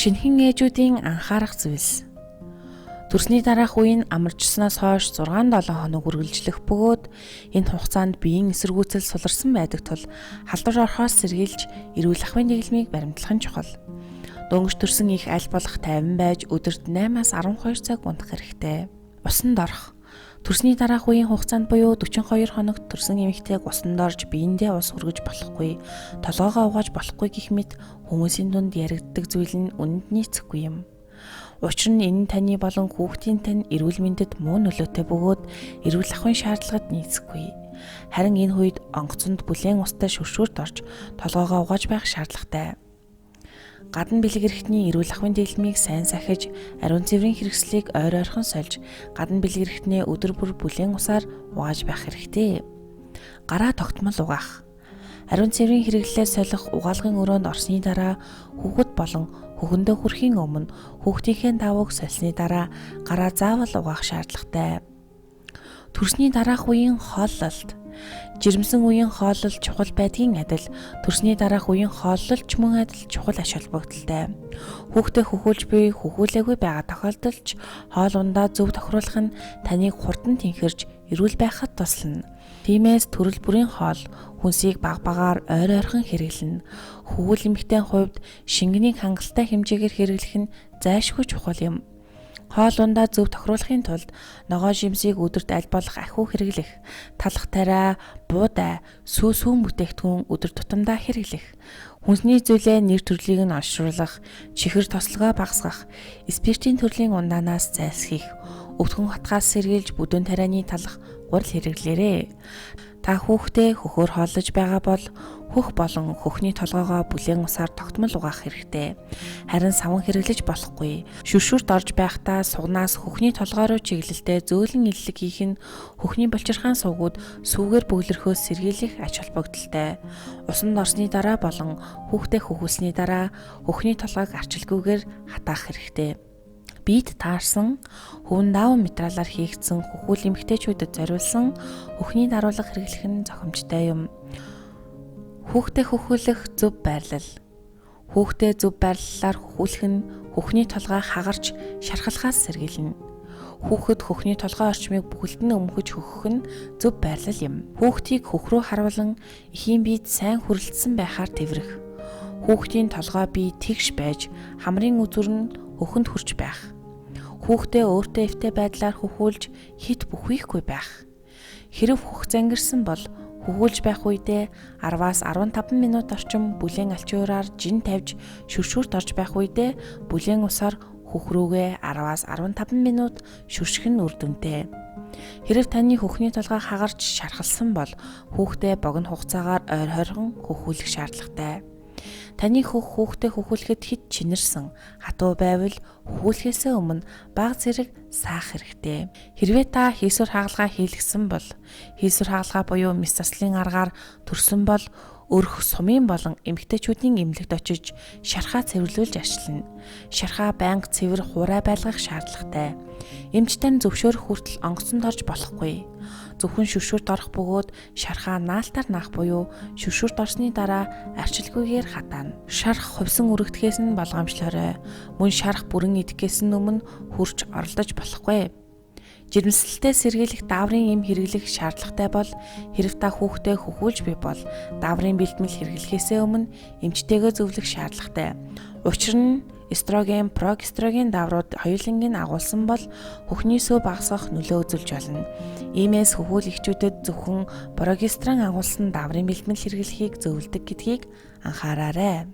Шинэхэн ээжүүдийн анхаарах зүйлс. Төрсний дараах үеийн амарчсноос хойш 6-7 хоног үргэлжлэх бөгөөд энэ хугацаанд биеийн эсэргүүцэл суларсан байдаг тул халдвар орохоос сэргийлж эрүүл ахуйн дэглэмийг баримтлах нь чухал. Дөнгөж төрсөн их аль болох тайван байж өдөрт 8-аас 12 цаг унтах хэрэгтэй. Усанд орох. Төрсний дараах үеийн хугацаанд буюу 42 хоногт төрсэн эмэгтэйг усанд орж биеиндээ ус хүргэж болохгүй, толгоогоо угааж болохгүй гэх мэт хүмүүсийн дунд яригддаг зүйл нь үнэнд нийцэхгүй юм. Учир нь энэ нь таны болон хүүхдийн тань эрүүл мэндэд муу нөлөөтэй бөгөөд эрүүл ахуйн шаардлагад нийцэхгүй. Харин энэ үед онгоцонд бүлээн устай шүршүүрт орж толгоогоо угааж байх шаардлагатай. Гадна бэлэг эрэхтний эрүүл ахуйн дэглэмийг сайн сахиж, ариун цэврийн хэрэгслийг ойр ойрхон сольж, гадна бэлэг эрэхтнээ өдөр бүр бүлээн усаар угааж байх хэрэгтэй. Гараа тогтмол угаах. Ариун цэврийн хэрэглээ солих угаалгын өрөөнд орсны дараа хүүхэд болон хөхөндөө хүрэхийн өмнө хүүхдийнхээ давууг сольсны дараа гараа заавал угаах шаардлагатай. Төрсний дараах үеийн хооллолт. Жирэмсэн үеийн хооллол чухал байдгийн адил төрсний дараах үеийн хооллол ч мөн адил чухал ач холбогдолтой. Хүүхдээ хөхүүлж буй хөхүүлээгүй байгаа тохиолдолд хоол ундаа зөв тохируулах нь таныг хурдан тэнхэрж эрүүл байхад туслана. Тиймээс төрөл бүрийн хоол хүнсийг баг багаар ойр ойрхон хэрэглэнэ. Хөвгөл эмэгтэйн хувьд шингэнийг хангалттай хэмжээгээр хэрэглэх нь зайлшгүй чухал юм. Хоол ундаа зөв тохируулахын тулд ногоон жимсийг өдөрт аль болох ахиу хэрэглэх, талах тариа, буудай, сүүн бүтээгдэхүүн өдөр тутамдаа хэрэглэх, хүнсний зүйлээ нэр төрлийг нь олшруулах, чихэр тослогоо багасгах, спиртийн төрлийн ундаанаас зайлсхийх, өвтгөн хотгоос сэргийлж бүдүүн тарианы талах гурил хэрэглээрэй. Та хүүхдээ хөхөөр хооллож байгаа бол хөх болон хөхний толгоогоо бүлээн усаар тогтмол угаах хэрэгтэй. Харин саван хэрэглэж болохгүй. Шүршүүрт орж байхдаа сугнаас хөхний толгой руу чиглэлтэй зөөлөн иллэг хийх нь хөхний булчирхаан сувгууд сүүгээр бөглөрхөөс сэргийлэх ач холбогдолтой. Усанд орсны дараа болон хүүхдээ хөхүүлсний дараа хөхний толгойг арчилгүйгээр хатаах хэрэгтэй. Биед таарсан хөвн даавн материалаар хийгдсэн хөхүүл эмэгтэйчүүдэд зориулсан хөхний даруулга хэрэглэх нь зохимжтой юм. Хүүхдээ хөхүүлэх зөв байрлал. Хүүхдээ зөв байрлалаар хөхүүлэх нь хөхний толгой хагарч шархалхаас сэргийлнэ. Хүүхэд хөхний толгой орчмыг бүхэлдэн өмгөж хөхөх нь зөв байрлал юм. Хүүхдийг хөх рүү харуулan эхийн биед сайн хүрэлтсэн байхаар тэврэх. Хүүхдийн толгой бие тэгш байж хамрын үзүр нь хөхөнд хүрч байх. Хүүхдээ өөртөө эвтэй байдлаар хөхүүлж хит бүхвэхгүй байх. Хэрэв хөх зангирсан бол хөхүүлж байх үедээ 10-аас 15 минут орчим бүлээн алчуураар жин тавьж шүршүүрт орж байх үедээ бүлээн усаар хөх рүүгээ 10-аас 15 минут шүрших нь үр дүнтэй. Хэрэв таны хөхний толгой хагарч шархалсан бол хүүхдээ богино хугацаагаар ойр хойрхон хөхүүлэх шаардлагатай. Таны хүүхдээ хөхүүлэхэд хит чинэрсэн хатуу байвал хөхүүлэхээс өмнө бага зэрэг саах хэрэгтэй. Хэрвээ та хийсвэр хагалгаа хийлгсэн бол хийсвэр хагалгаа буюу мэс заслын аргаар төрсөн бол өрх сумын болон эмэгтэйчүүдийн эмнэлэгт очиж шархаа цэвэрлүүлж арчилна. Шархаа байнга цэвэр хуурай байлгах шаардлагатай. Эмч тань зөвшөөрөх хүртэл онгоцонд орж болохгүй. Зөвхөн шүршүүрт орох бөгөөд шархаа наалтаар наах буюу шүршүүрт орсны дараа арчилгүйгээр хатаана. Шарх хувьсан өргөдөхөөс нь болгоомжлоорой. Мөн шарх бүрэн идэхээс нь өмнө хурж оролдож болохгүй. Жирэмслэлтэй сэргийлэх дааврын эм хэрэглэх шаардлагатай бол хэрэв та хүүхдээ хөхүүлж буй бол дааврын бэлтгэл хэрэглэхээс өмнө эмчтэйгээ зөвлөх шаардлагатай. Учир нь эстроген, прогестроген дааврууд хоёулангийн агуулсан бол хөхний сөө багасгах нөлөө үзүүлж болно. Иймээс хөхүүл эхчүүдэд зөвхөн прогестрон агуулсан дааврын бэлтгэл хэрэглэхийг зөвлөдөг гэдгийг анхаараарай.